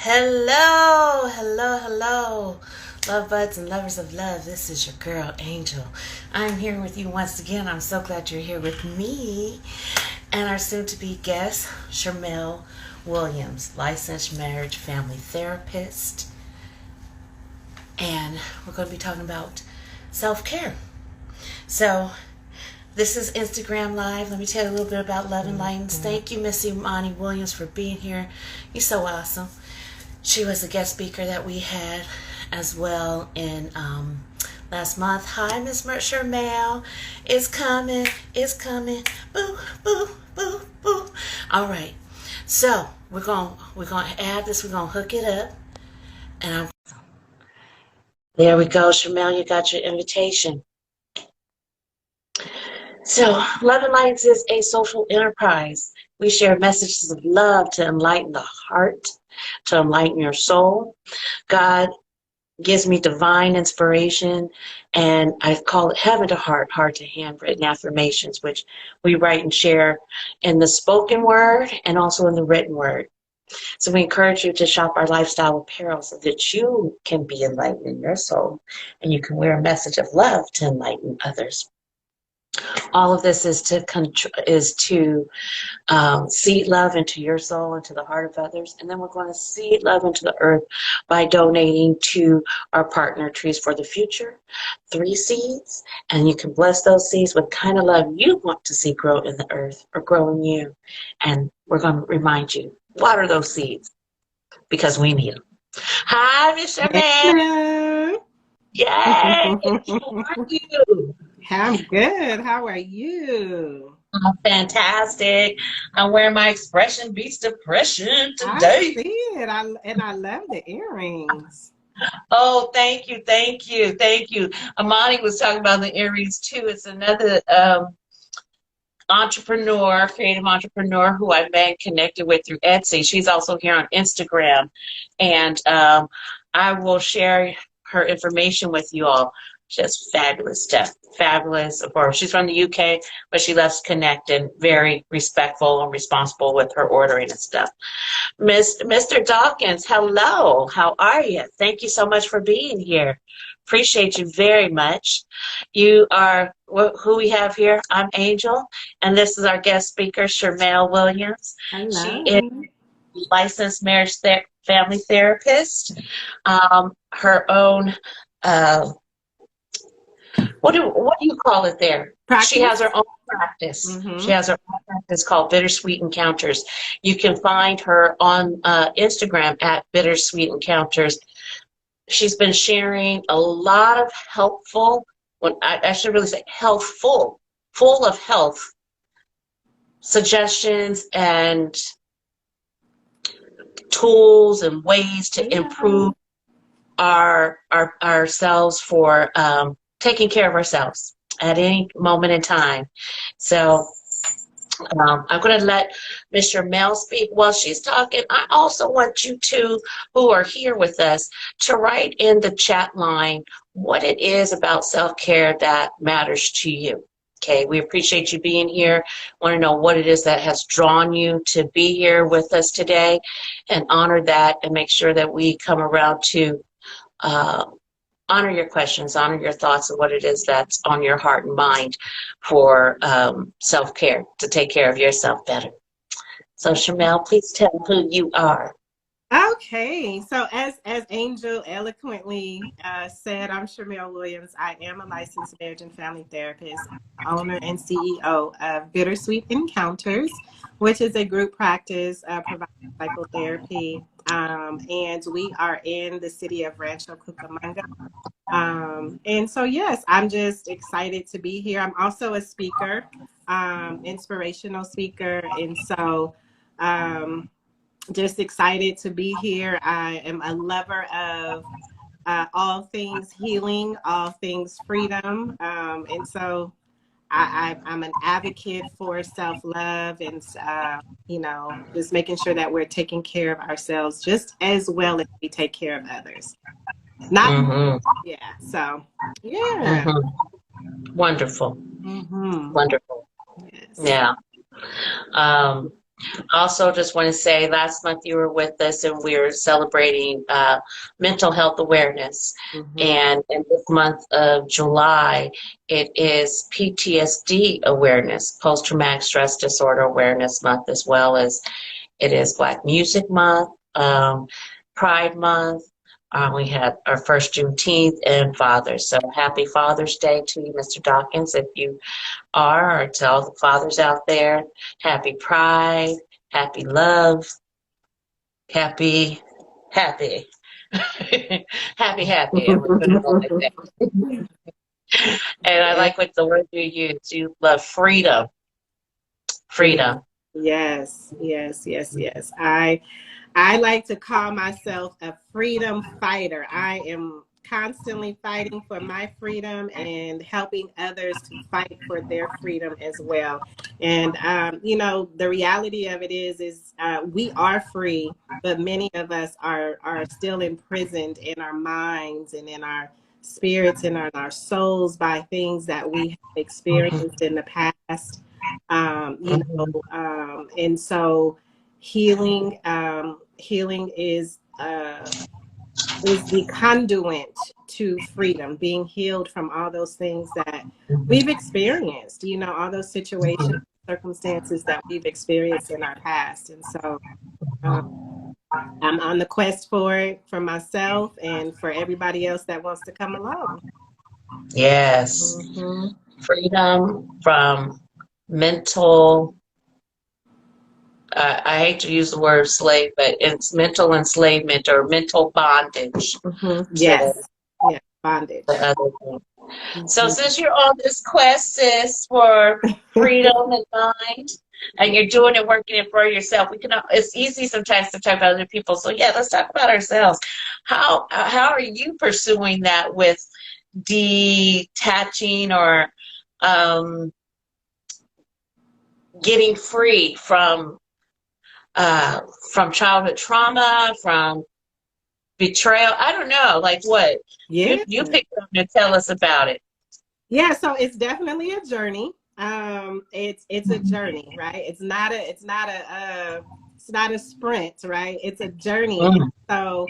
Hello, hello, hello, love buds and lovers of love. This is your girl Angel. I'm here with you once again. I'm so glad you're here with me and our soon-to-be guest, Shermelle Williams, licensed marriage family therapist, and we're going to be talking about self-care. So this is Instagram Live. Let me tell you a little bit about Love and Lightens. Thank you, Miss Imani Williams, for being here. You're so awesome. She was a guest speaker that we had as well in last month. Hi, Miss Shermelle. It's coming. It's coming. Boo, boo, boo, boo. All right. So we're gonna add this. We're gonna hook it up, and there we go, Shermelle. You got your invitation. So, Love and Lights is a social enterprise. We share messages of love to enlighten the heart, to enlighten your soul. God gives me divine inspiration, and I call it heaven to heart, heart to handwritten affirmations, which we write and share in the spoken word and also in the written word. So we encourage you to shop our lifestyle apparel so that you can be enlightened in your soul and you can wear a message of love to enlighten others. All of this is to seed love into your soul, into the heart of others. And then we're going to seed love into the earth by donating to our partner, Trees for the Future, 3 seeds. And you can bless those seeds with the kind of love you want to see grow in the earth or grow in you. And we're going to remind you, water those seeds because we need them. Hi, Mr. Man. Hello. Yay! How are you? I'm good. How are you? I'm fantastic. I'm wearing my Expression Beats Depression I today. see it. I love the earrings. Oh, thank you, thank you, thank you. Amani was talking about the earrings too. It's another entrepreneur, creative entrepreneur who I've been connected with through Etsy. She's also here on Instagram, and I will share her information with you all. Just fabulous stuff, fabulous. Of course, she's from the UK, but she loves to connect and very respectful and responsible with her ordering and stuff. Mr. Dawkins, hello. How are you? Thank you so much for being here. Appreciate you very much. You are who we have here. I'm Angel, and this is our guest speaker, Shermelle Williams. She is Hello. a licensed marriage family therapist. Her own, uh, what do you call it there? She has Practice? her own practice. She Mm-hmm. has her own practice called Bittersweet Encounters. You can find her on Instagram at Bittersweet Encounters. She's been sharing a lot of helpful, when I should really say healthful, full of health suggestions and tools and ways to Yeah. improve ourselves for taking care of ourselves at any moment in time. So I'm going to let Mr. Mel speak while she's talking. I also want you two who are here with us to write in the chat line what it is about self-care that matters to you. Okay, we appreciate you being here. Want to know what it is that has drawn you to be here with us today and honor that and make sure that we come around to uh, honor your questions, honor your thoughts of what it is that's on your heart and mind for self-care, to take care of yourself better. So, Shermelle, please tell who you are. Okay, so as Angel eloquently said, I'm Shermelle Williams. I am a licensed marriage and family therapist, owner and CEO of Bittersweet Encounters, which is a group practice providing psychotherapy. And we are in the city of Rancho Cucamonga. And so, yes, I'm just excited to be here. I'm also a speaker, inspirational speaker. And so, um, just excited to be here. I am a lover of all things healing, all things freedom. And so I'm an advocate for self-love and, just making sure that we're taking care of ourselves just as well as we take care of others. Not more. Mm-hmm. Yeah. So, yeah. Mm-hmm. Wonderful. Mm-hmm. Wonderful. Yes. Yeah. Um, Also, just want to say last month you were with us and we were celebrating mental health awareness. Mhm. And in this month of July, it is PTSD awareness, post traumatic stress disorder awareness month, as well as it is Black Music Month, Pride Month. We had our first Juneteenth and Father's. So happy Father's Day to you, Mr. Dawkins, if you are, or to all the fathers out there. Happy Pride, happy love, happy, happy, happy. And we're putting it on like that. And I Yeah. like what the word you use. You love freedom. Freedom. Freedom. Yes, yes, yes, yes. I like to call myself a freedom fighter. I am constantly fighting for my freedom and helping others to fight for their freedom as well. And you know, the reality of it is we are free, but many of us are still imprisoned in our minds and in our spirits and in our souls by things that we have Mhm, experienced in the past. You know, mhm, and so healing is the conduit to freedom, being healed from all those things that we've mhm, experienced, you know, all those situations, mhm, circumstances that we've experienced in our past. And so um, mhm. I'm on the quest for it for myself and for everybody else that wants to come along. Yes. Hmm. Freedom from mental, I hate to use the word slave, but it's mental enslavement or mental bondage Hmm. to Yes. Yeah. the Bondage. other thing. So Hmm. since you're on this quest, sis, for freedom and mind, and you're doing it, working it for yourself, we can. It's easy sometimes to talk about other people. So yeah, let's talk about ourselves. How are you pursuing that with detaching or um, getting free uh, from childhood trauma, from betrayal? I don't know. Like what? Yeah. You pick up and tell us about it. Yeah, so it's definitely a journey. It's a Mhm. journey, right? It's not a sprint, right? It's a journey. Mm, So,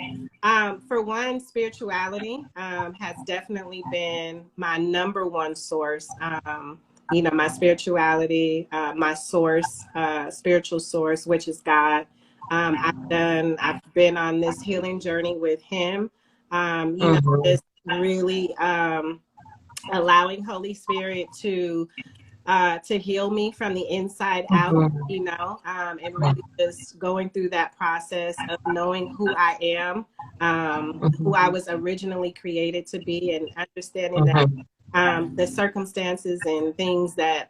for one, spirituality has definitely been my number one source. You know, my spirituality, my source, spiritual source, which is God. I've been on this healing journey with Him. You know, mhm, just really. Allowing Holy Spirit to heal me from the inside out, mhm, you know, and really just going through that process of knowing who I am, who I mhm, was originally created to be, and understanding that mhm, the circumstances and things that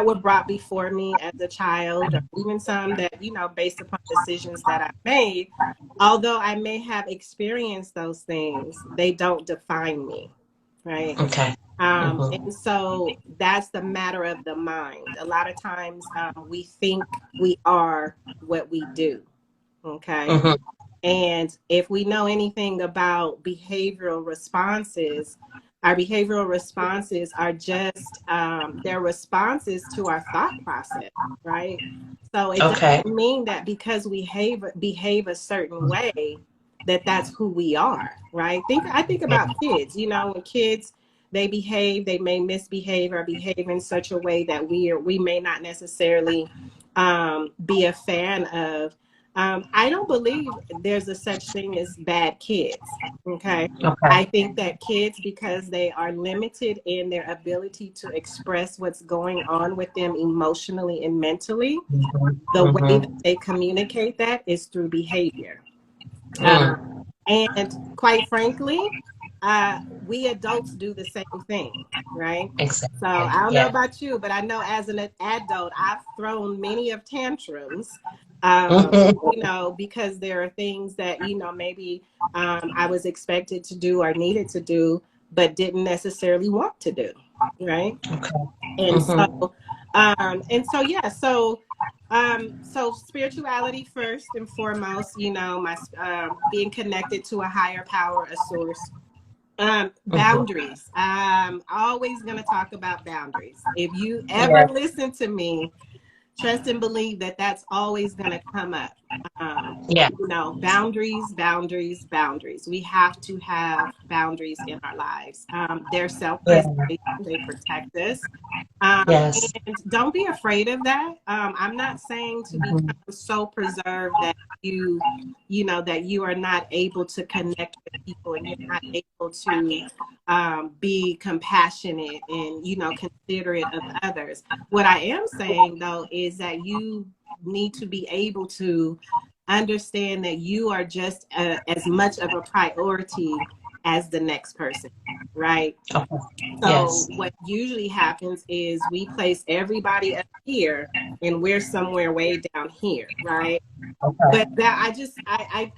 were brought before me as a child, or even some that, you know, based upon decisions that I made, although I may have experienced those things, they don't define me, right? okay. And Mhm, so that's the matter of the mind. A lot of times we think we are what we do. Okay. mhm, And if we know anything about behavioral responses, our behavioral responses are just their responses to our thought process, right? So it okay. doesn't mean that because we behave a certain way that that's who we are, right? I think about kids. You know, when kids they behave, they may misbehave or behave in such a way that we may not necessarily be a fan of. I don't believe there's a such thing as bad kids. Okay. Okay. I think that kids, because they are limited in their ability to express what's going on with them emotionally and mentally, Mhm, the way that mhm, they communicate that is through behavior. Um, mm, and quite frankly, we adults do the same thing, right? So exactly. I don't know Yeah. about you, but I know as an adult, I've thrown many of tantrums, Mhm, you know, because there are things that, you know, maybe I was expected to do or needed to do, but didn't necessarily want to do, right? okay. And so, Mhm, yeah, so spirituality first and foremost, you know, my being connected to a higher power, a source. mhm. Boundaries. I'm always going to talk about boundaries. If you ever Yeah. listen to me, trust and believe that that's always going to come up. Yeah. You know, boundaries, boundaries, boundaries. We have to have boundaries in our lives. They're Yeah. self-preservation. They protect us. Yes. And don't be afraid of that. I'm not saying to become Mhm. so preserved that you know, that you are not able to connect with people and you're not able to be compassionate and, you know, considerate of others. What I am saying, though, is that you need to be able to understand that you are just as much of a priority as the next person, right? Okay. So Yes. what usually happens is we place everybody up here and we're somewhere way down here, right? Okay. But that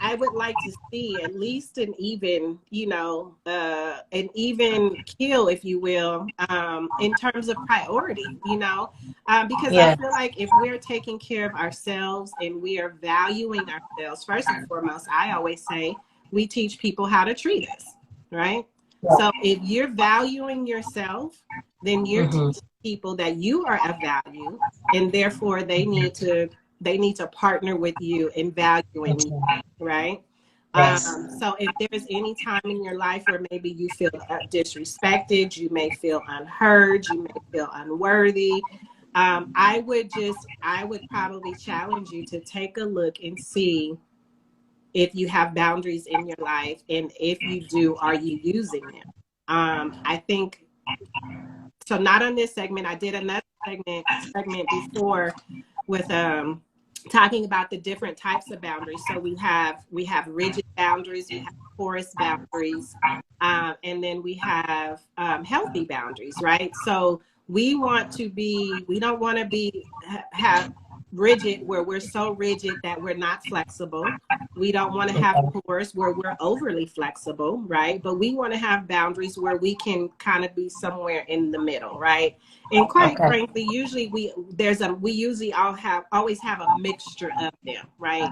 I would like to see at least an even, you know, an even kill, if you will, in terms of priority, you know, because I Yeah. feel like if we're taking care of ourselves and we are valuing ourselves, first and foremost, I always say we teach people how to treat us, right? So if you're valuing yourself, then you're Mm-hmm. teaching people that you are of value, and therefore they need to partner with you in valuing you, right? Yes. So if there's any time in your life where maybe you feel disrespected, you may feel unheard, you may feel unworthy, I would probably challenge you to take a look and see if you have boundaries in your life, and if you do, are you using them? I think so. Not on this segment. I did another segment before with talking about the different types of boundaries. So we have rigid boundaries, we have porous boundaries, and then we have healthy boundaries, right? So we don't want to be have rigid where we're so rigid that we're not flexible. We don't want to have porous where we're overly flexible, right? But we want to have boundaries where we can kind of be somewhere in the middle, right? And quite Okay. frankly, usually we usually always have a mixture of them, right?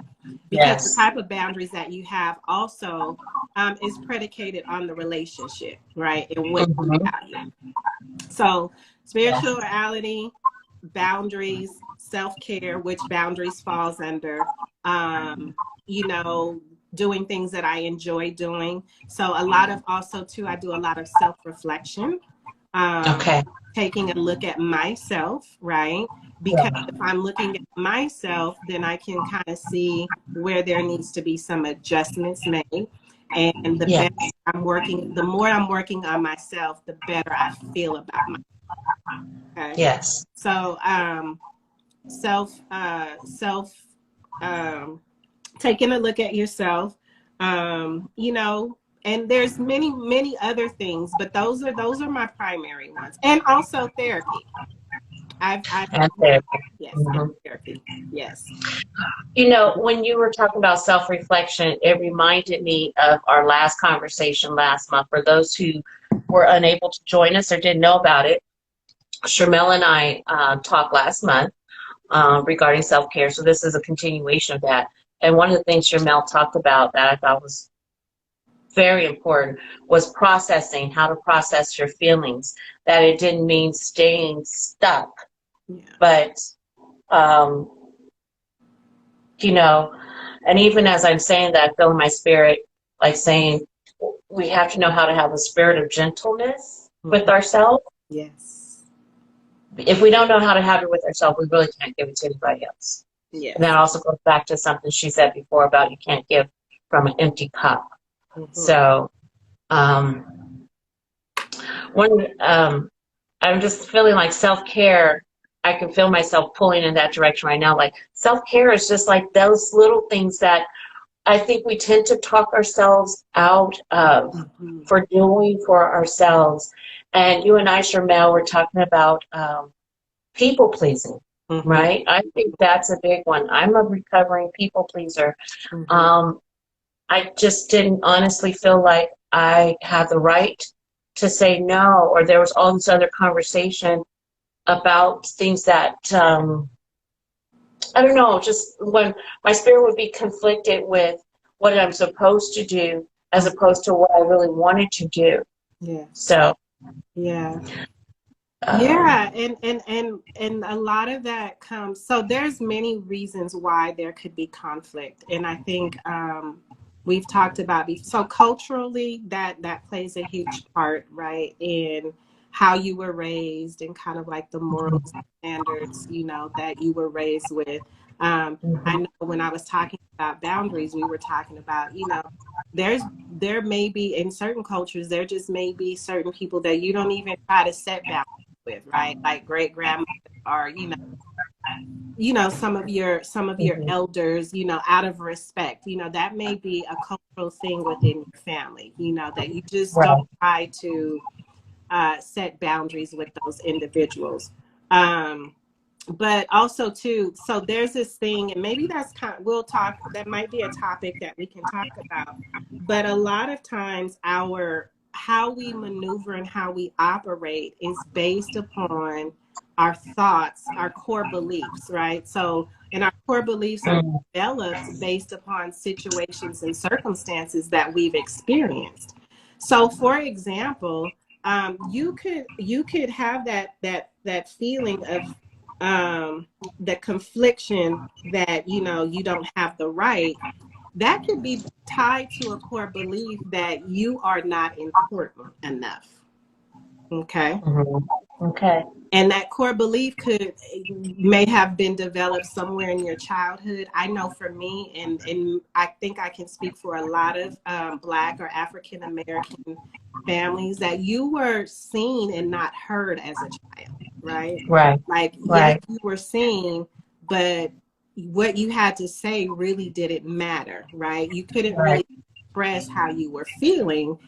Because the Yes. type of boundaries that you have also is predicated on the relationship, right? And what you Mm-hmm. value. So Yeah. spirituality, boundaries, self-care, which boundaries falls under, you know, doing things that I enjoy doing. So a lot of also too, I do a lot of self-reflection, um, Okay. taking a look at myself, right? Because Yeah. if I'm looking at myself, then I can kind of see where there needs to be some adjustments made. And Yeah. the more I'm working on myself, the better I feel about myself. Okay. Yes. So self um taking a look at yourself, you know, and there's many other things, but those are my primary ones. And also therapy. I've And therapy. yes, and Mm-hmm. therapy. Yes. You know, when you were talking about self-reflection, it reminded me of our last conversation last month. For those who were unable to join us or didn't know about it, Shermelle and I talked last month regarding self-care. So this is a continuation of that. And one of the things Shermelle talked about that I thought was very important was processing, how to process your feelings, that it didn't mean staying stuck, Yeah. but, um, you know, and even as I'm saying that, I feel in my spirit, like saying, we have to know how to have a spirit of gentleness with ourselves. Yes. If we don't know how to have it with ourselves, we really can't give it to anybody else. And that Yes. also goes back to something she said before about you can't give from an empty cup. So, I'm just feeling like self-care. I can feel myself pulling in that direction right now. Like self-care is just like those little things that I think we tend to talk ourselves out of for doing for ourselves. And you and I, Shermelle, were talking about people pleasing, right? I think that's a big one. I'm a recovering people pleaser. I just didn't honestly feel like I had the right to say no, or there was all this other conversation about things that, I don't know, just when my spirit would be conflicted with what I'm supposed to do as opposed to what I really wanted to do. Yes. So, Yeah. Yeah, and a lot of that comes, so there's many reasons why there could be conflict. And I think we've talked about so culturally that plays a huge part, right? In how you were raised and kind of like the moral standards, that you were raised with. I Mhm. know when I was talking about boundaries, we were talking about, there may be in certain cultures, there just may be certain people that you don't even try to set boundaries with, right? Like great grandmother, or some of your Mhm. elders, out of respect, that may be a cultural thing within your family, that you just don't Right. try to set boundaries with those individuals. Um, but also too, so there's this thing, and maybe that's we'll talk, that might be a topic that we can talk about. But a lot of times our how we maneuver and how we operate is based upon our thoughts, our core beliefs, right? So, and our core beliefs are Mm. developed based upon situations and circumstances that we've experienced. So for example, you could have that feeling of um, the confliction that you don't have the right, that could be tied to a core belief that you are not important enough. Okay. Mhm. Okay. And that core belief may have been developed somewhere in your childhood. I know for me, and I think I can speak for a lot of Black or African American families, that you were seen and not heard as a child, right? Right. Like, yes, Right. you were seen, but what you had to say really didn't matter, right? You couldn't Right. really express how you were feeling,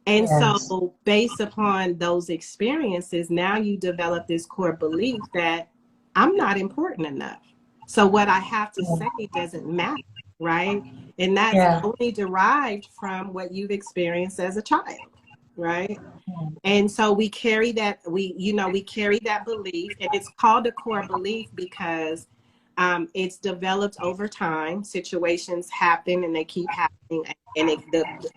and Yes. so, based upon those experiences, now you develop this core belief that I'm not important enough. So, what I have to say doesn't matter, right? And that's Yeah. only derived from what you've experienced as a child, right? And so we carry that belief, and it's called a core belief because it's developed over time. Situations happen and they keep happening, and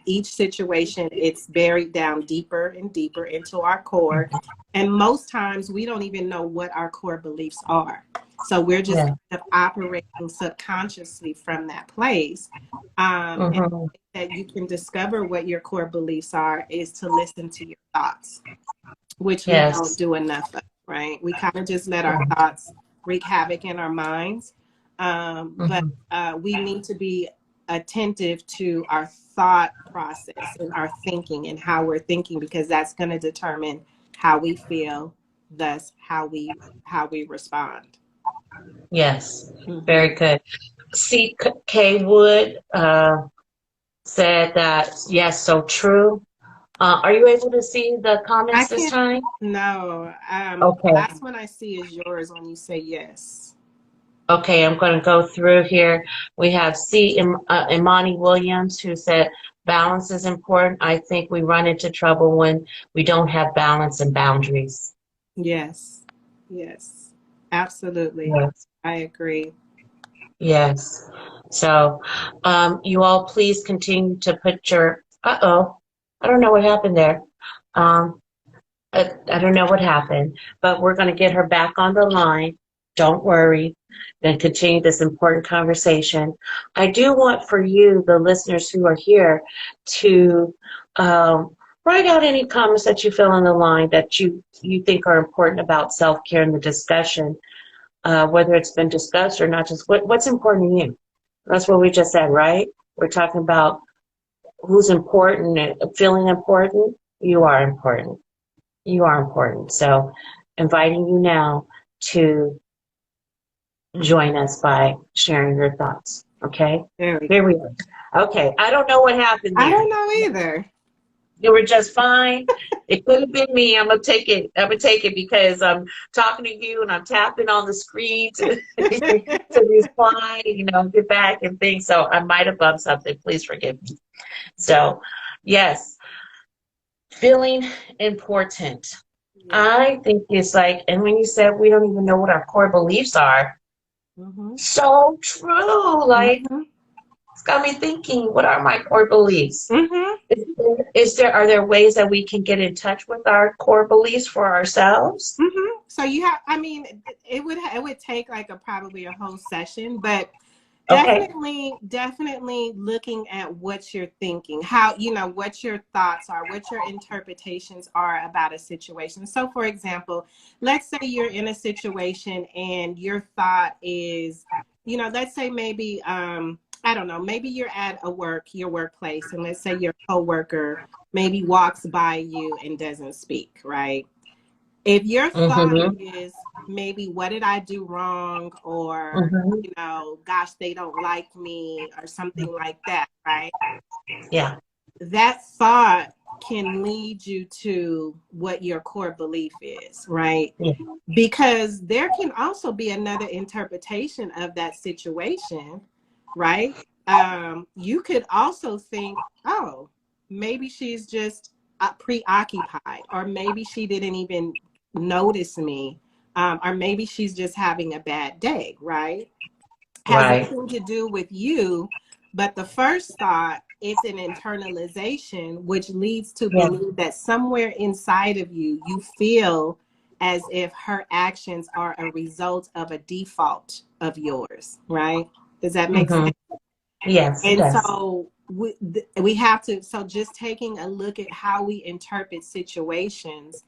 each situation, it's buried down deeper and deeper into our core. And most times we don't even know what our core beliefs are. So we're just Yeah. kind of operating subconsciously from that place. And Hmm. that you can discover what your core beliefs are is to listen to your thoughts, which we don't Yes. do enough of, right? We kind of just let our thoughts wreak havoc in our minds. But Hmm. we need to be attentive to our thought process and our thinking and how we're thinking, because that's going to determine how we feel, thus how we respond. Yes. Hmm. Very good. C.K. Wood said that, yes, so true. Are you able to see the I comments this can't. time? No. The Okay. last one I see is yours when you say yes. Okay, I'm going to go through here. We have Imani Williams, who said balance is important. I think we run into trouble when we don't have balance and boundaries. Yes. Yes. Absolutely. Yes. I agree. Yes. So, you all please continue to put your, uh-oh, I don't know what happened there. Um, I don't know what happened, but we're going to get her back on the line. Don't worry, and continue this important conversation. I do want for you, the listeners who are here, to write out any comments that you feel on the line that you think are important about self-care in the discussion, whether it's been discussed or not. Just what's important to you. That's what we just said, right? We're talking about who's important and feeling important. You are important. You are important. So, inviting you now to join us by sharing your thoughts. Okay? There we Here go. we are. Okay. I don't know what happened I there. don't know either. You were just fine. It could have been me. I'm gonna take it. I'm gonna take it because I'm talking to you and I'm tapping on the screen to to reply, get back and things. So I might have bumped something. Please forgive me. So, yes, feeling important. Yeah. I think it's like, and when you said we don't even know what our core beliefs are, Hmm. so true. Like, Hmm. It's got me thinking, what are my core beliefs? Mm-hmm. Are there ways that we can get in touch with our core beliefs for ourselves? Mm-hmm. So you have, I mean, it would take like probably a whole session, but Okay. definitely looking at what you're thinking, how, what your thoughts are, what your interpretations are about a situation. So for example, let's say you're in a situation and your thought is, let's say maybe, I don't know, maybe you're at your workplace, and let's say your coworker maybe walks by you and doesn't speak, right? If your thought Mm-hmm. is maybe, what did I do wrong? Or, Mm-hmm. gosh, they don't like me, or something like that, right? Yeah. That thought can lead you to what your core belief is, right? Yeah. Because there can also be another interpretation of that situation, right? You could also think, oh, maybe she's just preoccupied, or maybe she didn't even notice me, or maybe she's just having a bad day, right? Has Right. nothing to do with you, but the first thought, it's an internalization, which leads to Yeah. believe that somewhere inside of you, you feel as if her actions are a result of a default of yours, right? Does that make Mm-hmm. sense? Yes, it And does. so we have to, so just taking a look at how we interpret situations.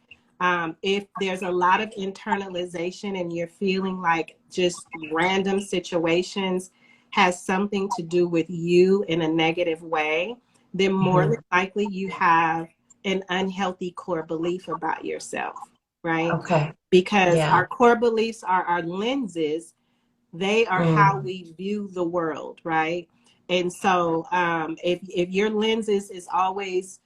If there's a lot of internalization and you're feeling like just random situations has something to do with you in a negative way, then more Mm-hmm. than likely you have an unhealthy core belief about yourself, right? Okay. Because Yeah. our core beliefs are our lenses. They are how Mm. we view the world, right? And so if your lenses is always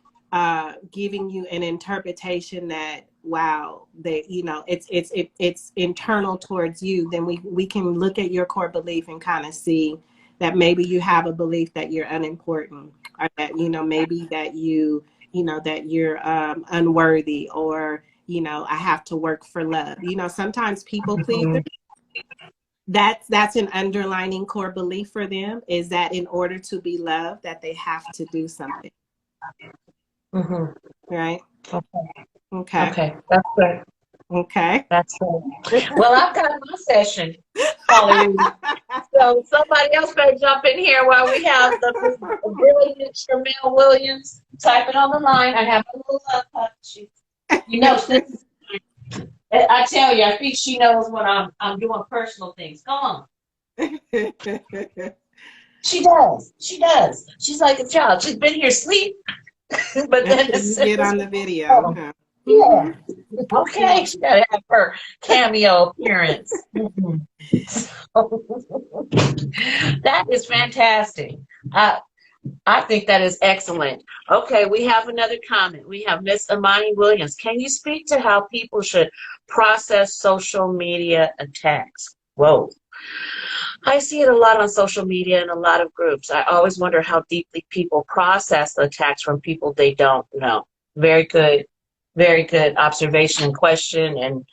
giving you an interpretation that, wow, that, it's internal towards you, then we can look at your core belief and kind of see that maybe you have a belief that you're unimportant, or that, maybe that that you're unworthy, or, I have to work for love. Sometimes people please, Mm-hmm. that's an underlining core belief for them, is that in order to be loved, that they have to do something, Mm-hmm. right? Okay. Okay. Okay. That's good. Okay. That's good. Well, I've got my session. Hallelujah. So somebody else better jump in here while we have the brilliant Shermelle Williams. Type it on the line. I have a little love touch. Since I tell you, I think she knows when I'm doing personal things. Come on. She does. She does. She's like a child. She's been here asleep, but then Until as you soon get as on we the video, oh, huh? yeah. Mhm. Okay, she gotta have her cameo appearance. Mhm. That is fantastic. Uh, I think that is excellent. Okay, we have another comment. We have Miss Amani Williams. Can you speak to how people should process social media attacks? Whoa. I see it a lot on social media and a lot of groups. I always wonder how deeply people process the attacks from people they don't know. Very good observation and question. And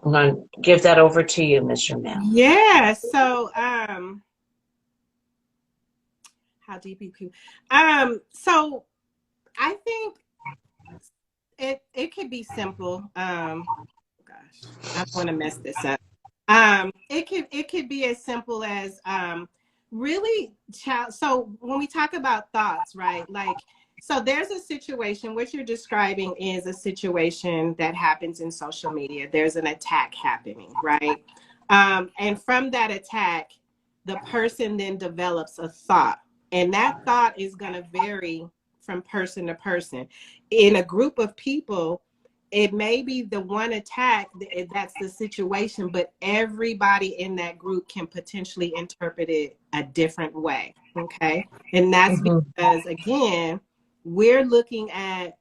I'm going to give that over to you, Mr. Mel. Yeah. So, how deep you people? So I think it could be simple. Gosh, I don't want to mess this up. It could be as simple as really child. So when we talk about thoughts, right? Like, so there's a situation, what you're describing is a situation that happens in social media. There's an attack happening, right? And from that attack, the person then develops a thought, and that thought is going to vary from person to person. In a group of people, it may be the one attack, that's the situation, but everybody in that group can potentially interpret it a different way. Okay. And that's Mm-hmm. because, again, we're looking at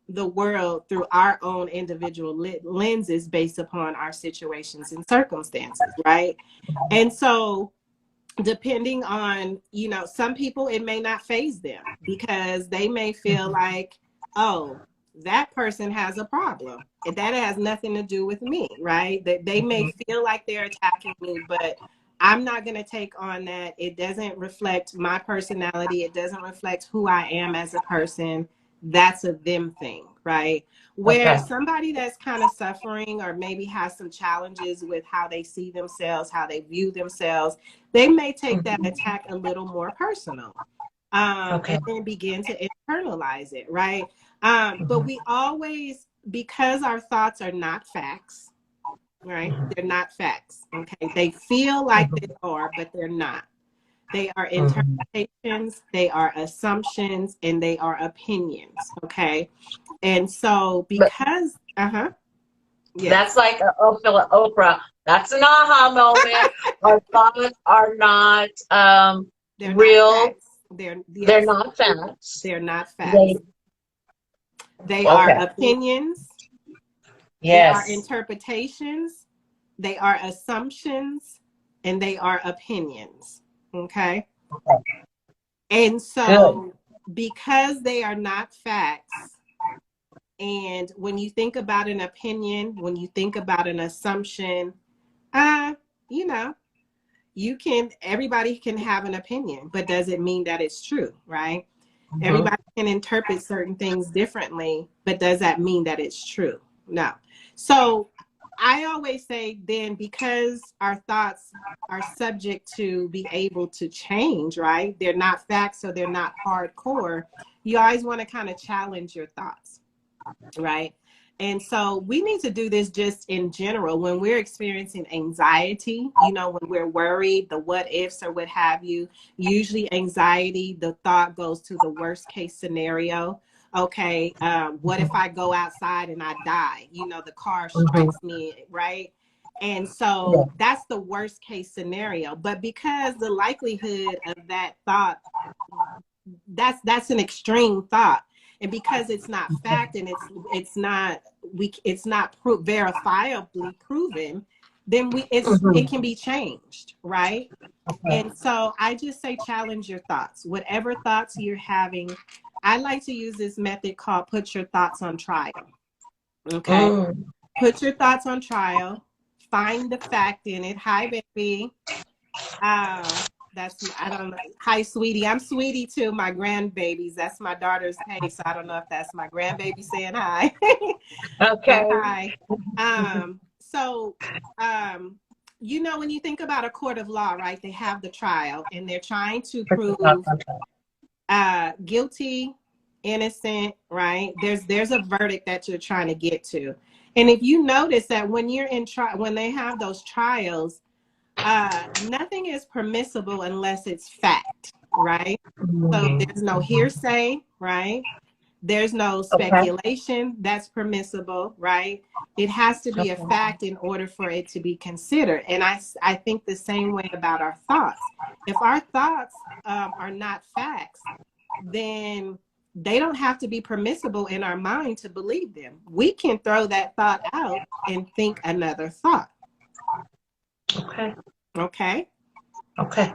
the world through our own individual lenses based upon our situations and circumstances, right? And so, depending on, some people, it may not phase them because they may feel like, oh, that person has a problem, and that has nothing to do with me, right? That they may feel like they're attacking me, but I'm not going to take on that. It doesn't reflect my personality. It doesn't reflect who I am as a person. That's a them thing, right? Where Okay. somebody that's kind of suffering or maybe has some challenges with how they see themselves, how they view themselves, they may take that Mhm. attack a little more personal, Okay. and then begin to internalize it, right? But Mhm. we always, because our thoughts are not facts, right? Mhm. They're not facts. Okay. They feel like they Mhm. are, but they're not. They are Mhm. interpretations, they are assumptions, and they are opinions. Okay. And so But because, yes, that's like Oprah. That's an aha moment. Our thoughts are not they're not real. facts. They're, They're yes, not facts. they're not They facts. They are okay. opinions, they are Yes. interpretations, they are assumptions, and they are opinions. Okay. Okay. And Good. so, because they are not facts, and when you think about an opinion, when you think about an assumption, uh, you know, everybody can have an opinion, but does it mean that it's true, right? Mhm. Everybody can interpret certain things differently, but does that mean that it's true? No. So I always say then, because our thoughts are subject to be able to change, right? They're not facts, so they're not hardcore. You always want to kind of challenge your thoughts, right? And so we need to do this just in general when we're experiencing anxiety, when we're worried, the what ifs or what have you. Usually, anxiety, the thought goes to the worst case scenario. Okay, what if I go outside and I die? The car Mhm. strikes me, right? And Yeah. so that's the worst case scenario. But because the likelihood of that thought, that's an extreme thought, and because it's not fact and it's not verifiably proven, then it Mhm. can be changed, right? Okay. And so I just say challenge your thoughts, whatever thoughts you're having. I like to use this method called put your thoughts on trial. Okay, Mm. put your thoughts on trial, find the fact in it. Hi baby. Oh, I don't know. Hi, sweetie. I'm sweetie to my grandbabies. That's my daughter's hey, so I don't know if that's my grandbaby saying hi. But Okay. hi. So when you think about a court of law, right? They have the trial and they're trying to Put your thoughts prove on track. guilty, innocent, right? There's a verdict that you're trying to get to. And if you notice that when you're in trial, when they have those trials, nothing is permissible unless it's fact, right? So Mhm. there's no Mhm. hearsay, right? There's no Okay. speculation that's permissible, right? It has to be a Okay. fact in order for it to be considered. And I think the same way about our thoughts. If our thoughts are not facts, then they don't have to be permissible in our mind to believe them. We can throw that thought out and think another thought. Okay. Okay. Okay.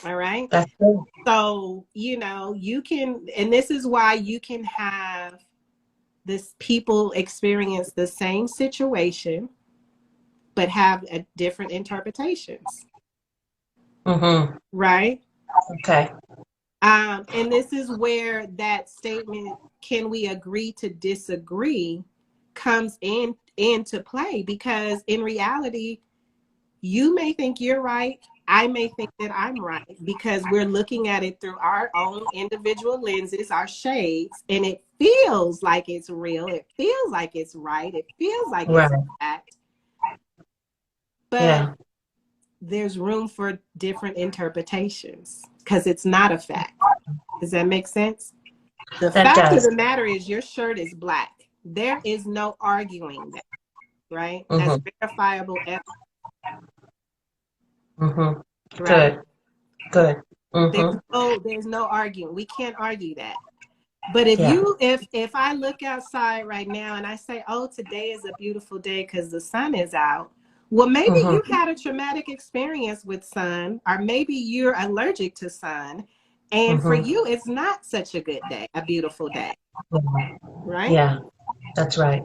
All right. That's good. So, you can, and this is why you can have this people experience the same situation, but have different interpretations, Mhm. right? Okay. And this is where that statement, can we agree to disagree, comes into play, because in reality, you may think you're right. I may think that I'm right, because we're looking at it through our own individual lenses, our shades, and it feels like it's real. It feels like it's right. It feels like it's Right. a fact, but Yeah. there's room for different interpretations because it's not a fact. Does that make sense? The That fact of does. the matter is your shirt is black. There is no arguing that, right? That's Mhm. verifiable evidence, Mhm. right? Good. Good. Mhm. There's no arguing. We can't argue that. But Yeah. if I look outside right now and I say, oh, today is a beautiful day because the sun is out, well, maybe Mhm. you had a traumatic experience with sun, or maybe you're allergic to sun. And for Mhm. you, it's not such a good day, a beautiful day, Mhm. right? Yeah. That's right.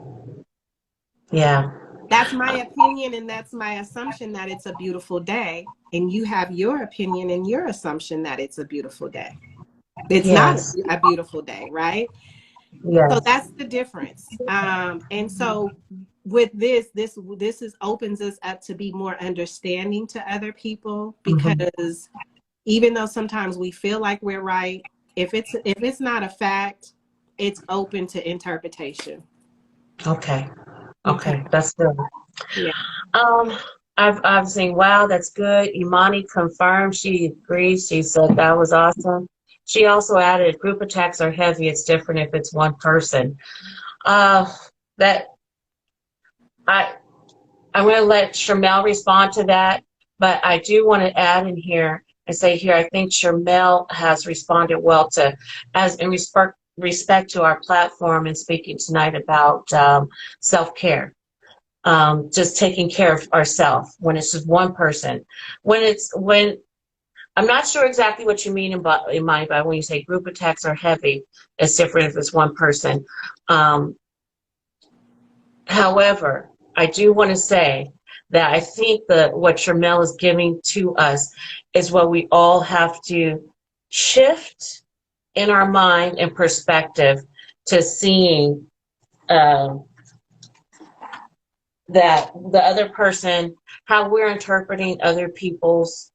Yeah. That's my opinion, and that's my assumption that it's a beautiful day. And you have your opinion and your assumption that it's a beautiful day. It's not Yes. a beautiful day, right? So Yes. that's the difference. And so with this opens us up to be more understanding to other people, Mhm. because even though sometimes we feel like we're right, if it's not a fact, it's open to interpretation. Okay. Okay. Okay. That's good. Yeah. Um, I've seen, wow, that's good. Imani confirmed, she agrees. She said that was awesome. She also added, group attacks are heavy. It's different if it's one person. Uh, that I I'm going to let Shermel respond to that, but I do want to add in here and say here, I think Shermel has responded well to, as in respect to our platform and speaking tonight about self-care. Just taking care of ourselves when it's just one person. When I'm not sure exactly what you mean in mind by when you say group attacks are heavy, it's different if it's one person. Um, However, I do want to say that I think that what Shermel is giving to us is what we all have to shift in our mind and perspective to seeing um, that the other person, how we're interpreting other people's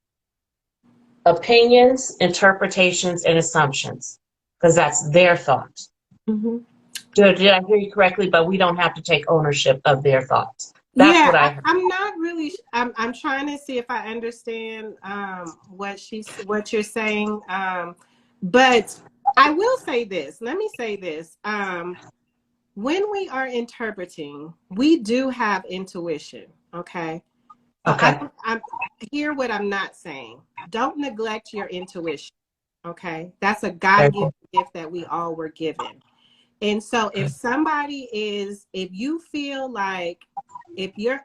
opinions, interpretations, and assumptions, because that's their thoughts. Mm-hmm. Did I hear you correctly? But we don't have to take ownership of their thoughts. That's Yeah, what I heard. I'm not really. I'm trying to see if I understand what you're saying. But I will say this. Let me say this. When we are interpreting, we do have intuition. Okay. So Okay. I'm hear what I'm not saying. Don't neglect your intuition. Okay. That's a God-given gift that we all were given. And so if you feel like if your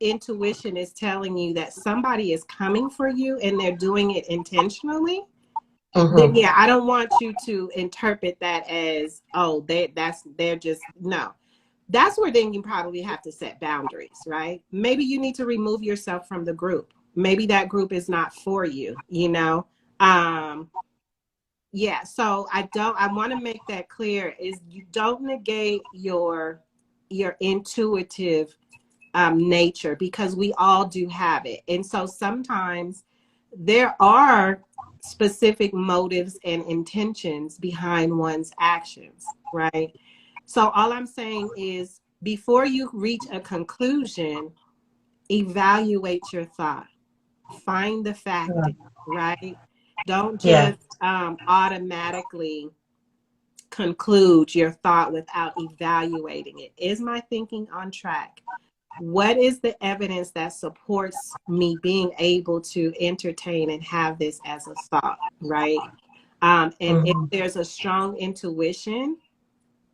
intuition is telling you that somebody is coming for you and they're doing it intentionally, then Mm-hmm. yeah, I don't want you to interpret that as, oh, they're just no. That's where then you probably have to set boundaries, right? Maybe you need to remove yourself from the group. Maybe that group is not for you, you know? Yeah, so I want to make that clear is you don't negate your intuitive nature, because we all do have it. And so sometimes there are specific motives and intentions behind one's actions, right? So all I'm saying is before you reach a conclusion, evaluate your thought, find the fact, right? Don't Yeah. just automatically conclude your thought without evaluating it. Is my thinking on track? What is the evidence that supports me being able to entertain and have this as a thought, right? And if Mm-hmm. there's a strong intuition,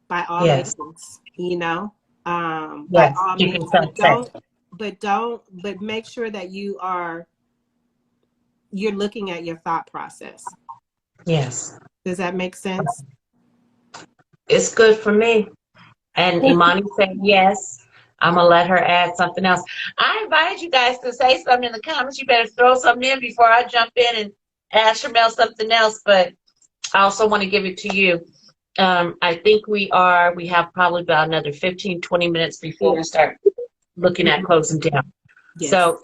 by all Yes. means, you know, by Yes. all You means, can self-check. but make sure that you're looking at your thought process. Yes. Does that make sense? It's good for me. And Imani said yes. I'm gonna let her add something else. I invited you guys to say something in the comments. You better throw something in before I jump in and ask Shermel something else. But I also want to give it to you. I think we have probably about another 15, 20 minutes before Yeah. we start looking at closing down. Yes. So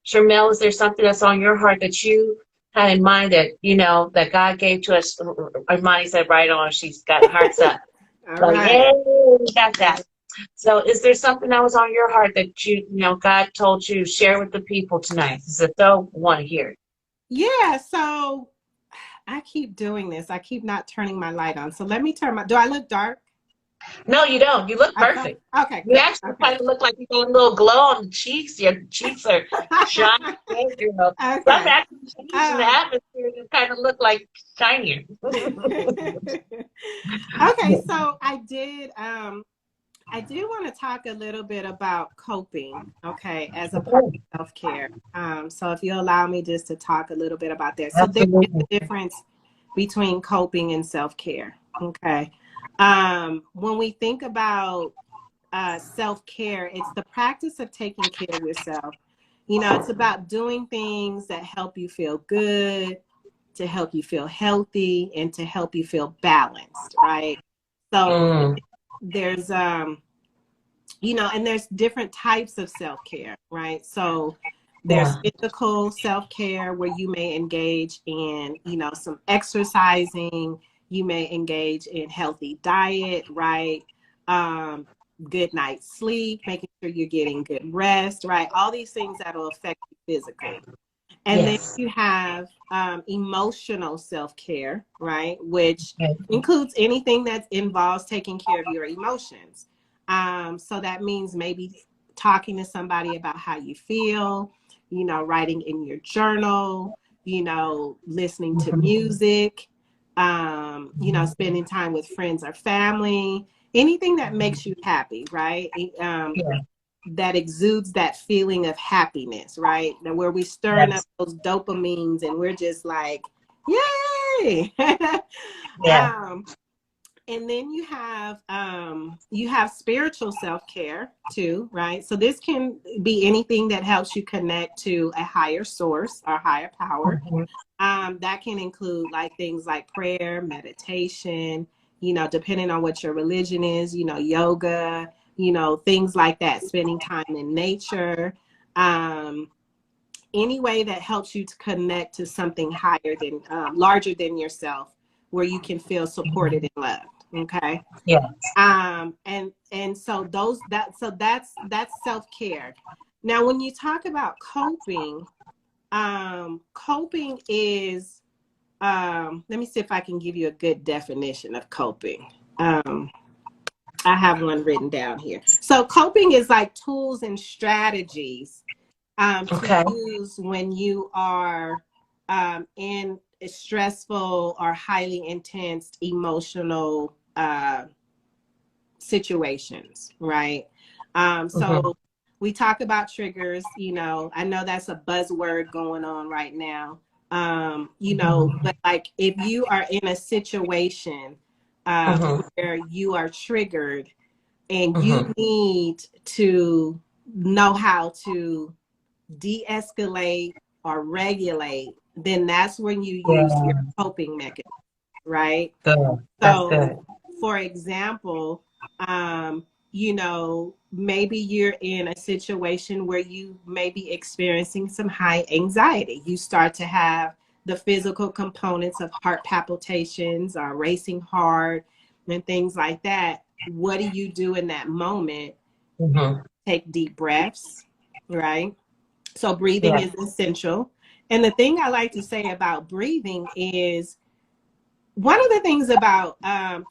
Shermel, is there something that's on your heart that you had in mind that, that God gave to us? Imani said right on, she's got hearts up. All So right. yay, we got that. So is there something that was on your heart that God told you to share with the people tonight? Because they'll want to hear it. Yeah. So I keep doing this. I keep not turning my light on. So let me do I look dark? No, you don't. You look Okay. perfect. Okay, You good. actually Okay. kind of look like you got a little glow on the cheeks. Your cheeks are shiny. Some Okay. actually change in the atmosphere. You kind of look like shinier. Okay, so I do want to talk a little bit about coping, okay, as a part of self-care. So if you allow me just to talk a little bit about that. So there is Absolutely. a difference between coping and self-care, okay? When we think about self-care, it's the practice of taking care of yourself. You know, it's about doing things that help you feel good, to help you feel healthy, and to help you feel balanced, right? So there's you know, and there's different types of self-care, right? So there's physical self-care where you may engage in, you know, some exercising, you may engage in healthy diet, right? Good night's sleep, making sure you're getting good rest, right? All these things that will affect you physically. And then you have emotional self-care, right? Which includes anything that involves taking care of your emotions. So that means maybe talking to somebody about how you feel, you know, writing in your journal, you know, listening to music, you know, spending time with friends or family, anything that makes you happy, right? That exudes that feeling of happiness, right? That where we stirring up those dopamines and we're just like, yay! And then you have spiritual self-care too, right? So this can be anything that helps you connect to a higher source or higher power. That can include like things like prayer, meditation, you know, depending on what your religion is, you know, yoga, you know, things like that, spending time in nature, any way that helps you to connect to something higher than, larger than yourself, where you can feel supported and loved. Okay. And so that's self-care. Now, when you talk about coping, coping is, let me see if I can give you a good definition of coping. I have one written down here. So coping is like tools and strategies to use when you are in stressful or highly intense emotional situations, right? So we talk about triggers, you know, I know that's a buzzword going on right now, you know, but like if you are in a situation where you are triggered and you need to know how to de-escalate or regulate, then that's when you use your coping mechanism, right? So, for example, you know, maybe you're in a situation where you may be experiencing some high anxiety. You start to have the physical components of heart palpitations or racing heart and things like that. What do you do in that moment? Take deep breaths, right? So breathing is essential. And the thing I like to say about breathing is, one of the things about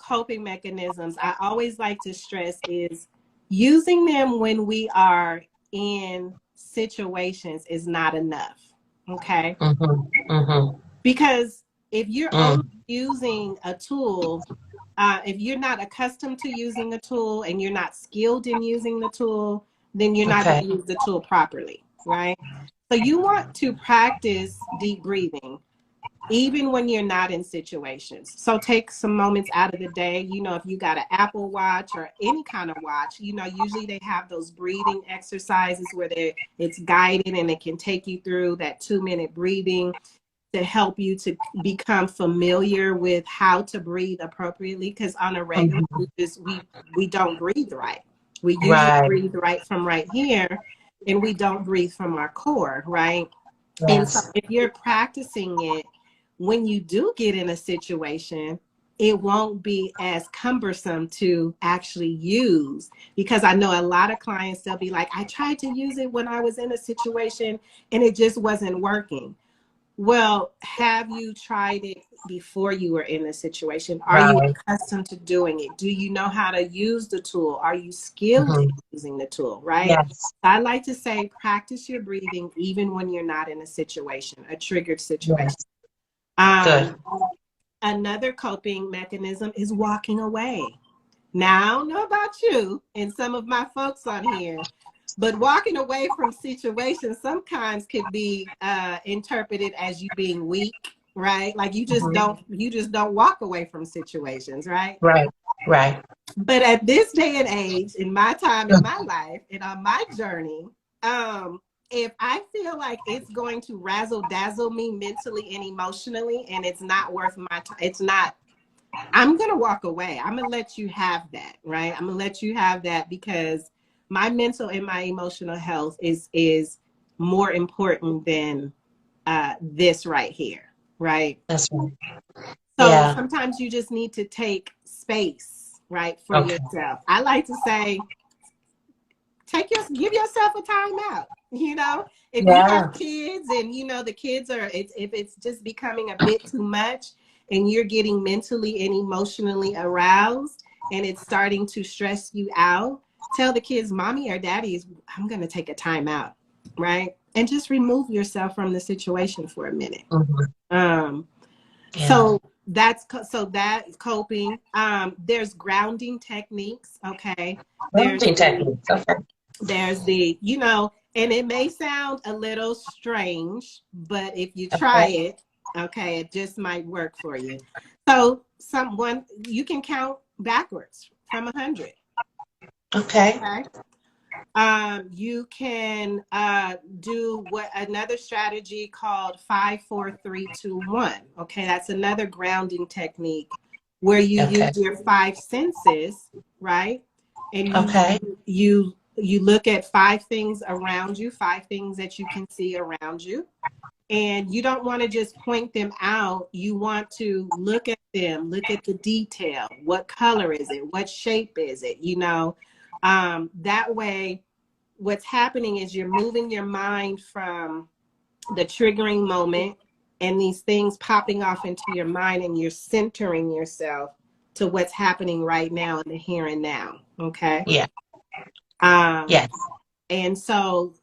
coping mechanisms I always like to stress is using them when we are in situations is not enough. Okay. Because if you're only using a tool, if you're not accustomed to using a tool and you're not skilled in using the tool, then you're not going to use the tool properly, right? So you want to practice deep breathing even when you're not in situations. So take some moments out of the day. You know, if you got an Apple Watch or any kind of watch, you know, usually they have those breathing exercises where it's guided and it can take you through that 2-minute breathing to help you to become familiar with how to breathe appropriately. Because on a regular basis, we don't breathe right. We usually breathe right from right here, and we don't breathe from our core, right? And so if you're practicing it, when you do get in a situation, it won't be as cumbersome to actually use. Because I know a lot of clients, they'll be like, I tried to use it when I was in a situation and it just wasn't working. Well, have you tried it before you were in a situation? Are you accustomed to doing it? Do you know how to use the tool? Are you skilled in using the tool, right? I like to say, practice your breathing even when you're not in a situation, a triggered situation. Another coping mechanism is walking away. Now, I don't know about you and some of my folks on here, but walking away from situations sometimes could be interpreted as you being weak, right? Like you just don't walk away from situations, right? Right. But at this day and age, in my time in my life and on my journey, if I feel like it's going to razzle dazzle me mentally and emotionally, and it's not worth my time, it's not, I'm going to walk away. I'm going to let you have that, right? I'm going to let you have that because my mental and my emotional health is more important than this right here, right? That's right. So Yeah. sometimes you just need to take space, right, for Okay. yourself. I like to say, give yourself a timeout. You know, if you have Yeah. kids and you know the kids are, if it's just becoming a bit too much, and you're getting mentally and emotionally aroused, and it's starting to stress you out, tell the kids, mommy or daddy is, I'm going to take a timeout, right, and just remove yourself from the situation for a minute. Um, Yeah. so that's coping. There's grounding techniques. Okay. There's Grounding techniques. Okay. the, you know, and it may sound a little strange, but if you try Okay. it, okay, it just might work for you. So you can count backwards from 100. Okay. Okay. You can do what another strategy called 5, 4, 3, 2, 1. Okay, that's another grounding technique where you Okay. use your five senses, right? And Okay. you look at five things around you, five things that you can see around you. And you don't want to just point them out. You want to look at them, look at the detail. What color is it? What shape is it? You know, that way, what's happening is you're moving your mind from the triggering moment and these things popping off into your mind, and you're centering yourself to what's happening right now in the here and now. Okay. Yeah. Um, Yes. and so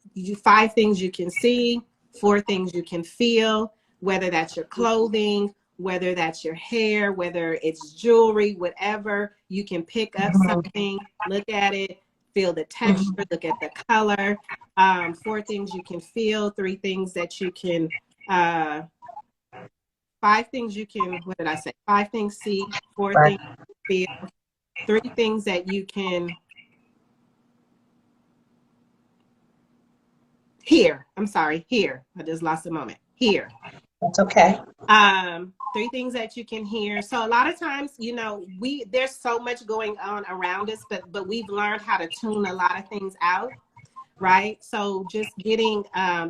five things you can see, four things you can feel, whether that's your clothing, whether that's your hair, whether it's jewelry, whatever, you can pick up something, look at it, feel the texture, look at the color. Four things you can feel, three things that you can, five things you can, what did I say? Five things see, four Right. things feel, three things that you can hear. I'm sorry, hear. I just lost a moment. Hear. That's okay. Three things that you can hear. So a lot of times, you know, there's so much going on around us, but we've learned how to tune a lot of things out, right? So just being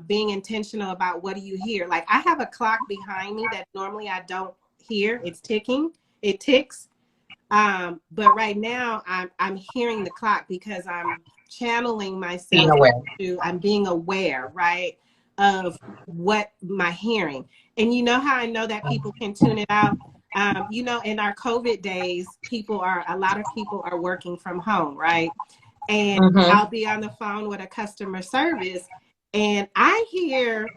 intentional about what do you hear. Like I have a clock behind me that normally I don't hear. It's ticking. It ticks. But right now I'm hearing the clock because I'm channeling Being myself aware. I'm being aware, right, of what my hearing. And you know how I know that people can tune it out? You know, in our COVID days, a lot of people are working from home, right? And I'll be on the phone with a customer service and I hear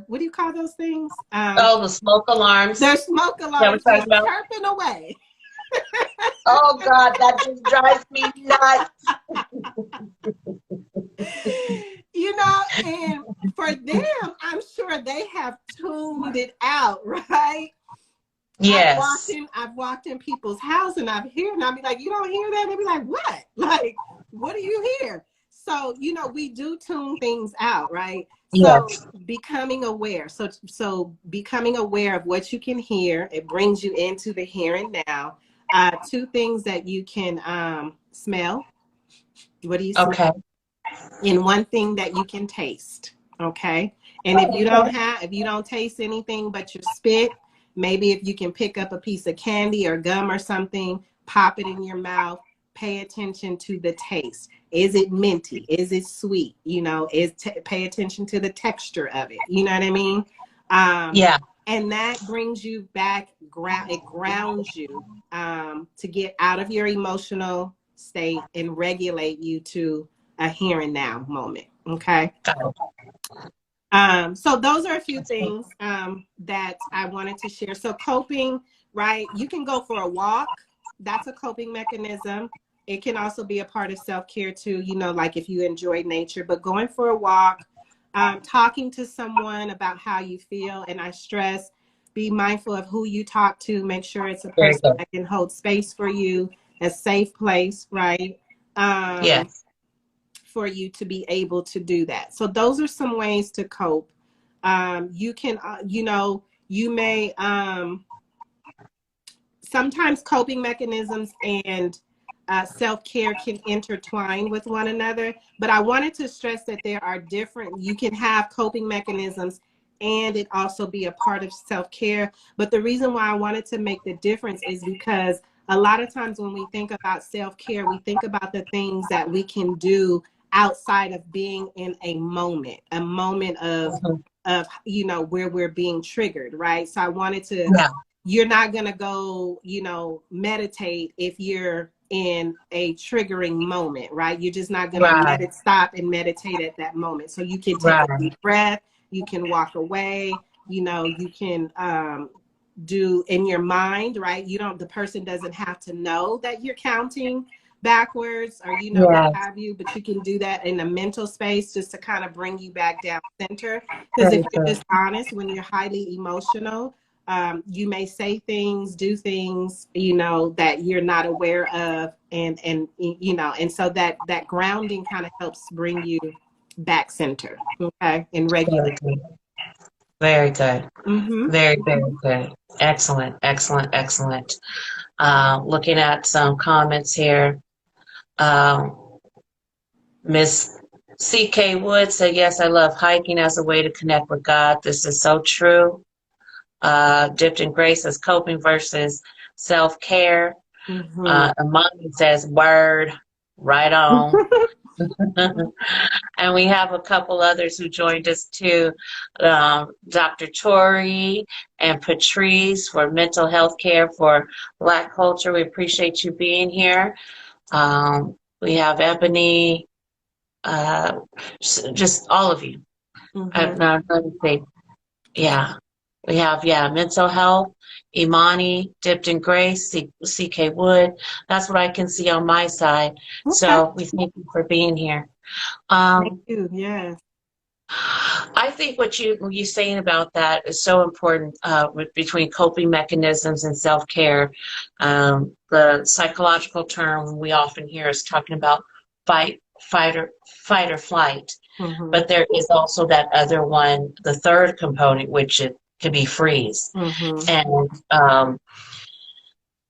what do you call those things? Oh, the smoke alarms. Their smoke Yeah, we're alarms talking just about. chirping away. Oh God, that just drives me nuts. You know, and for them, I'm sure they have tuned it out, right? Yes. I've walked in people's house and I've heard, and I'll be like, you don't hear that? They'll be like, what? Like, what do you hear? So, you know, we do tune things out, right? So Yes. becoming aware. So becoming aware of what you can hear, it brings you into the here and now. Two things that you can smell. What do you smell? Okay. And one thing that you can taste. Okay. And if you don't taste anything but your spit, maybe if you can pick up a piece of candy or gum or something, pop it in your mouth, pay attention to the taste. Is it minty? Is it sweet? You know, pay attention to the texture of it. You know what I mean? Yeah. And that brings you back, it grounds you to get out of your emotional state and regulate you to a here and now moment. Okay. Got it. So those are a few things that I wanted to share. So coping, right? You can go for a walk. That's a coping mechanism. It can also be a part of self-care too, you know, like if you enjoy nature, but going for a walk, talking to someone about how you feel. And I stress, be mindful of who you talk to. Make sure it's a Very person good. that can hold space for you, a safe place, right? Yes. For you to be able to do that. So those are some ways to cope. You can, you may, sometimes coping mechanisms and self-care can intertwine with one another, but I wanted to stress that there are different, you can have coping mechanisms and it also be a part of self-care. But the reason why I wanted to make the difference is because a lot of times when we think about self-care, we think about the things that we can do outside of being in a moment Mhm. of where we're being triggered, right? So I wanted to, Yeah. you're not going to go, meditate if you're in a triggering moment, right? You're just not going to Right. let it stop and meditate at that moment. So you can take a Right. deep breath, you can walk away, you can do in your mind, right? The person doesn't have to know that you're counting backwards or, what Yes. have you, but you can do that in a mental space just to kind of bring you back down center. Because if Very you're good. just honest, when you're highly emotional, you may say things, do things, that you're not aware of, and so that grounding kind of helps bring you back center, okay, and Very regulate. good. Very good. Mm-hmm. Very, very good. Excellent. Excellent. Excellent. Looking at some comments here. Um, Miss C.K. Wood said, yes, I love hiking as a way to connect with God. This is so true. Dipped in Grace says coping versus self-care. Mm-hmm. Amani says word, right on. And we have a couple others who joined us too. Dr. Tori and Patrice for mental health care for Black culture. We appreciate you being here. We have Ebony, uh, just all of you. Mm-hmm. Now, let me see. Yeah, we have, mental health, Imani, Dipped in Grace, CK Wood. That's what I can see on my side. Okay. So we thank you for being here. Thank Um, you. Yes. I think what you saying about that is so important between coping mechanisms and self-care. The psychological term we often hear is talking about fight or flight. Mm-hmm. But there is also that other one, the third component, which it could be freeze. Mm-hmm. And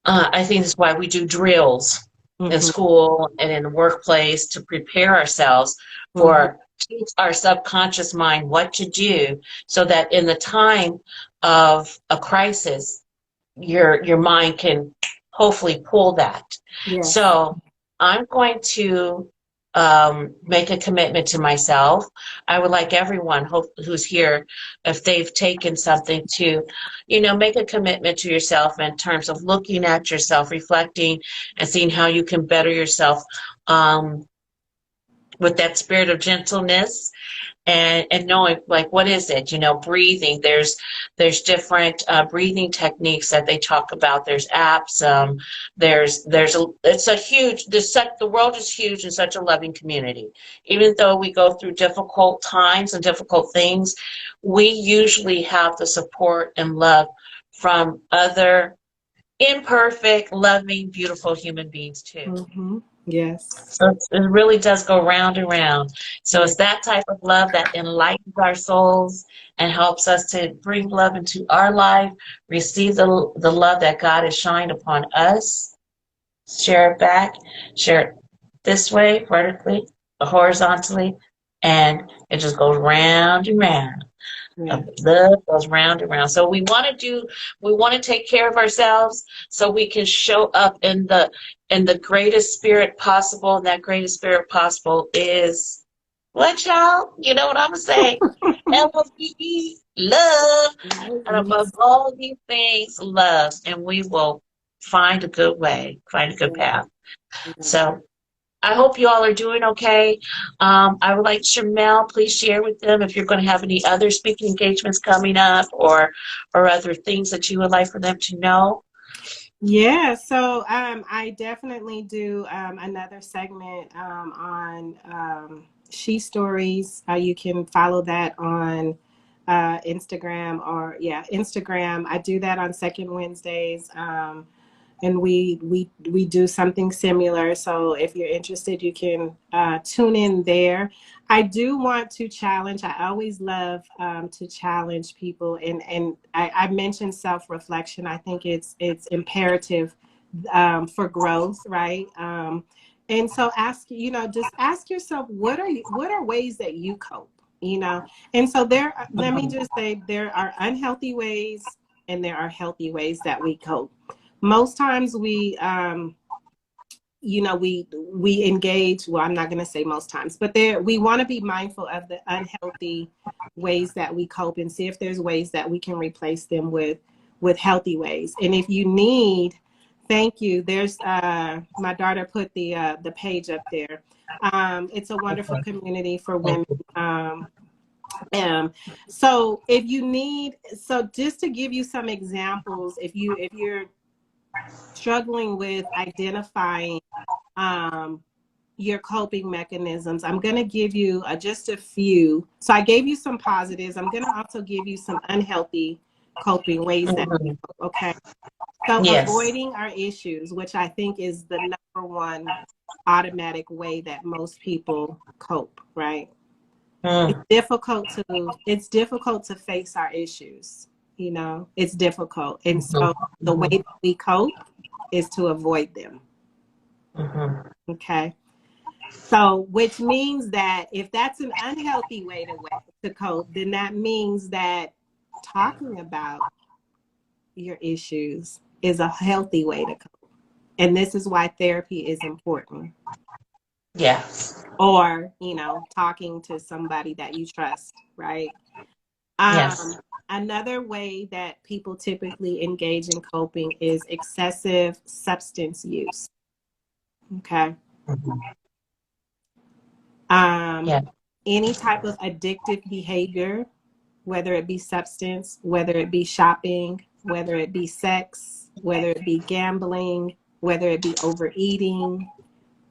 I think that's why we do drills in Mm-hmm. school and in the workplace to prepare ourselves Mm-hmm. for teach our subconscious mind what to do so that in the time of a crisis, your mind can hopefully pull that. Yes. So I'm going to make a commitment to myself. I would like everyone who's here, if they've taken something to, make a commitment to yourself in terms of looking at yourself, reflecting, and seeing how you can better yourself with that spirit of gentleness and knowing like what is it, breathing. There's different breathing techniques that they talk about. There's apps. It's a huge, the world is huge and such a loving community. Even though we go through difficult times and difficult things, we usually have the support and love from other imperfect, loving, beautiful human beings too. Mm-hmm. Yes. So it really does go round and round. So Yes. it's that type of love that enlightens our souls and helps us to bring love into our life, receive the love that God has shined upon us, share it back, share it this way, vertically, horizontally, and it just goes round and round. Yeah. Love goes round and round. So we want to take care of ourselves so we can show up in the greatest spirit possible. And that greatest spirit possible is what, y'all? You know what I'm saying? LOVE, love. And above Yes. all these things, love. And we will find a good way, find a good Yes. path. Yes. So I hope you all are doing okay. I would like Shamel, please share with them if you're going to have any other speaking engagements coming up or other things that you would like for them to know. Yeah, so I definitely do another segment on She Stories. You can follow that on Instagram, or Instagram. I do that on second Wednesdays. and we do something similar. So if you're interested, you can tune in there. I do want to challenge. I always love to challenge people, and I mentioned self-reflection. I think it's imperative for growth, right? And so just ask yourself, what are ways that you cope, And so let me just say, there are unhealthy ways and there are healthy ways that we cope. Most times we engage, well, I'm not going to say most times, but we want to be mindful of the unhealthy ways that we cope and see if there's ways that we can replace them with healthy ways. And if you need, thank you. There's my daughter put the page up there. It's a wonderful community for women. So if you need, so just to give you some examples, if you're struggling with identifying your coping mechanisms, I'm going to give you just a few. So I gave you some positives. I'm going to also give you some unhealthy coping ways that we cope, okay? So Yes. Avoiding our issues, which I think is the number one automatic way that most people cope, right? It's difficult to face our issues, it's difficult. And so the way that we cope is to avoid them. Okay. So, which means that if that's an unhealthy way to cope, then that means that talking about your issues is a healthy way to cope. And this is why therapy is important. Yes. Or, talking to somebody that you trust, right? Yes. Another way that people typically engage in coping is excessive substance use. Okay. Any type of addictive behavior, whether it be substance, whether it be shopping, whether it be sex, whether it be gambling, whether it be overeating,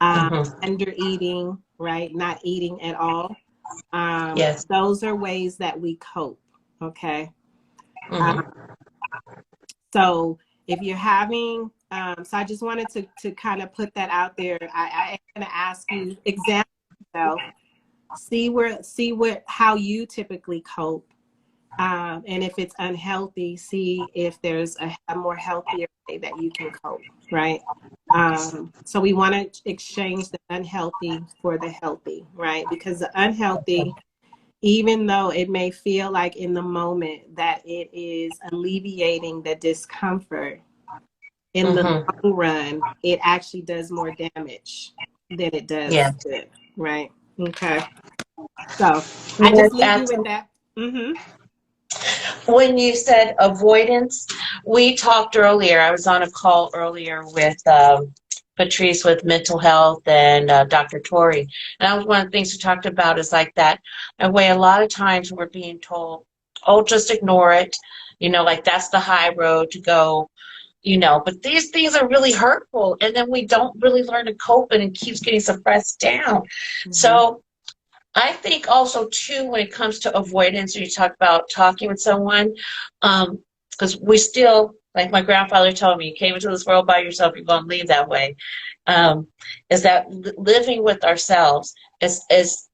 undereating, right? Not eating at all. Yes. Those are ways that we cope. Okay. So if you're having, so I just wanted to kind of put that out there. I am going to ask you, examine yourself, see how you typically cope. And if it's unhealthy, see if there's a more healthier way that you can cope, right? So we want to exchange the unhealthy for the healthy, right? Because the unhealthy, even though it may feel like in the moment that it is alleviating the discomfort, in the long run, it actually does more damage than it does good, right? Okay. So I just leave you with that. When you said avoidance, we talked earlier. I was on a call earlier with Patrice with mental health and Dr. Tori. And that was one of the things we talked about is like that. And way a lot of times we're being told, oh, just ignore it. Like that's the high road to go, but these things are really hurtful. And then we don't really learn to cope and it keeps getting suppressed down. So I think also too, when it comes to avoidance, you talk about talking with someone, because we still, like my grandfather told me, you came into this world by yourself, you're going to leave that way. Is that living with ourselves is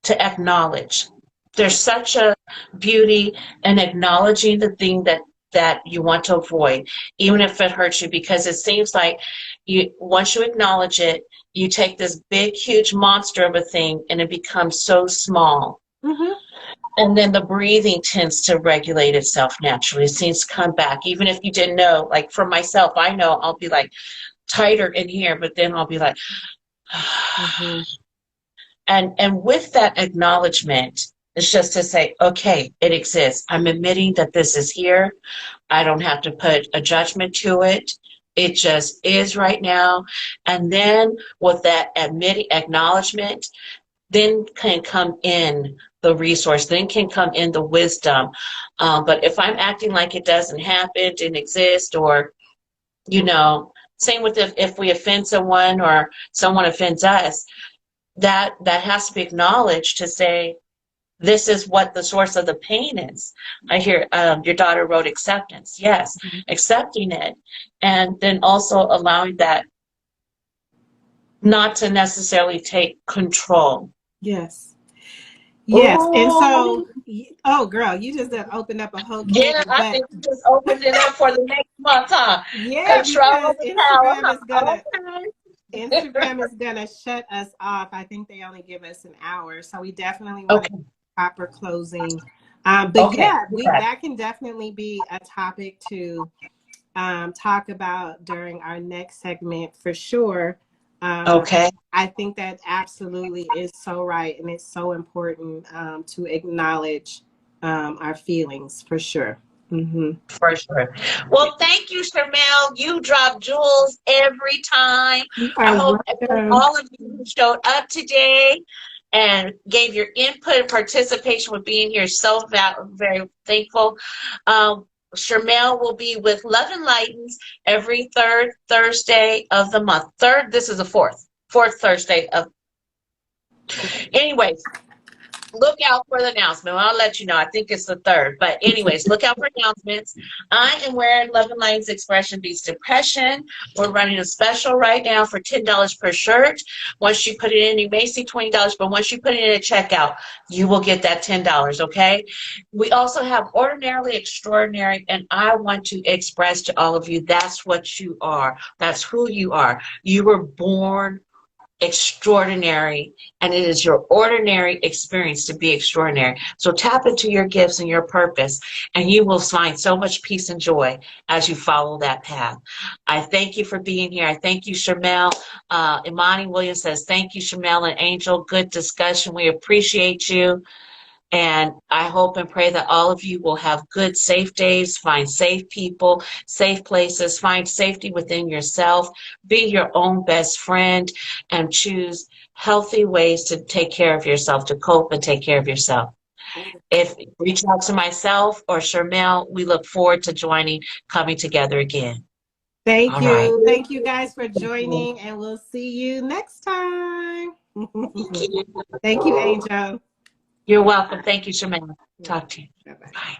to acknowledge. There's such a beauty in acknowledging the thing that you want to avoid, even if it hurts you, because it seems like once you acknowledge it, you take this big, huge monster of a thing and it becomes so small. And then the breathing tends to regulate itself naturally. It seems to come back, even if you didn't know. Like for myself, I know I'll be like tighter in here, but then I'll be like, and with that acknowledgement, it's just to say, okay, it exists. I'm admitting that this is here. I don't have to put a judgment to it. It just is right now. And then with that acknowledgement, then can come in the resource, then can come in the wisdom. But if I'm acting like it doesn't happen, didn't exist, or, same with if we offend someone or someone offends us, that has to be acknowledged to say, this is what the source of the pain is. I hear your daughter wrote acceptance. Yes, accepting it, and then also allowing that not to necessarily take control. Yes. Yes. And Oh, so, oh, girl, you just opened up a whole can. yeah, I But think you just opened it up for the next month, huh? yeah, Control because the power, huh? Instagram Okay. is gonna shut us off. I think they only give us an hour, so we definitely want to Okay. proper closing. But Okay. yeah, we Okay. that can definitely be a topic to talk about during our next segment for sure. Okay. I think that absolutely is so right, and it's so important to acknowledge our feelings for sure. Mm-hmm. For sure. Well, thank you, Sharmel. You drop jewels every time. You I are hope welcome. all of you who showed up today and gave your input and participation with being here. So very thankful. Sharmel will be with Love Enlightens every third Thursday of the month. This is the fourth Thursday of. Anyways, look out for the announcement. I'll let you know. I think it's the third. But anyways, look out for announcements. I am wearing Love and Lights Expression Beats Depression. We're running a special right now for $10 per shirt. Once you put it in, you may see $20, but once you put it in at checkout, you will get that $10, okay? We also have Ordinarily Extraordinary, and I want to express to all of you, that's what you are. That's who you are. You were born extraordinary, and it is your ordinary experience to be extraordinary. So tap into your gifts and your purpose, and you will find so much peace and joy as you follow that path. I thank you for being here. I thank you, Sharmel. Imani Williams says, thank you, Sharmel and Angel. Good discussion. We appreciate you. And I hope and pray that all of you will have good, safe days, find safe people, safe places, find safety within yourself, be your own best friend, and choose healthy ways to take care of yourself, to cope and take care of yourself. If reach out to myself or Sharmel, we look forward to coming together again. Thank All right. you. Thank you guys for joining, and we'll see you next time. Thank you. Thank you, Angel. You're welcome. Thank you, Sharmel. Talk to you. Bye-bye. Bye.